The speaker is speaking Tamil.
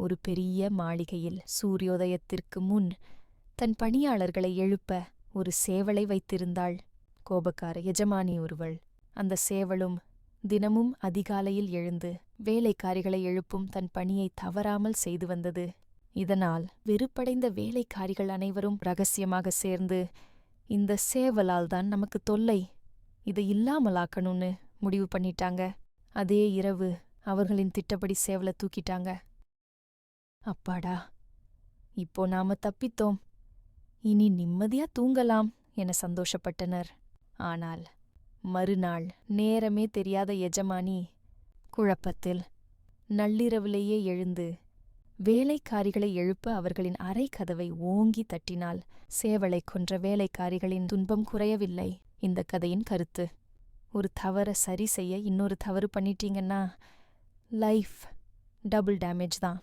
ஒரு பெரிய மாளிகையில் சூரியோதயத்திற்கு முன் தன் பணியாளர்களை எழுப்ப ஒரு சேவலை வைத்திருந்தாள். கோபக்கார எஜமானி ஒருவள். அந்த சேவலும் தினமும் அதிகாலையில் எழுந்து வேலைக்காரிகளை எழுப்பும் தன் பணியை தவறாமல் செய்து வந்தது. இதனால் வெறுப்படைந்த வேலைக்காரிகள் அனைவரும் ரகசியமாக சேர்ந்து, இந்த சேவலால் தான் நமக்கு தொல்லை, இதை இல்லாமலாக்கணும்னு முடிவு பண்ணிட்டாங்க. அதே இரவு அவர்களின் திட்டப்படி சேவலை தூக்கிட்டாங்க. அப்பாடா, இப்போ நாம தப்பித்தோம், இனி நிம்மதியா தூங்கலாம் என சந்தோஷப்பட்டனர். ஆனால் மறுநாள் நேரமே தெரியாத எஜமானி குழப்பத்தில் நள்ளிரவிலேயே எழுந்து வேலைக்காரிகளை எழுப்ப அவர்களின் அறை கதவை ஓங்கி தட்டினாள். சேவலைக் கொன்ற வேலைக்காரிகளின் துன்பம் குறையவில்லை. இந்த கதையின் கருத்து: ஒரு தவற சரி செய்ய இன்னொரு தவறு பண்ணிட்டீங்கன்னா லைஃப் டபுள் டேமேஜ் தான்.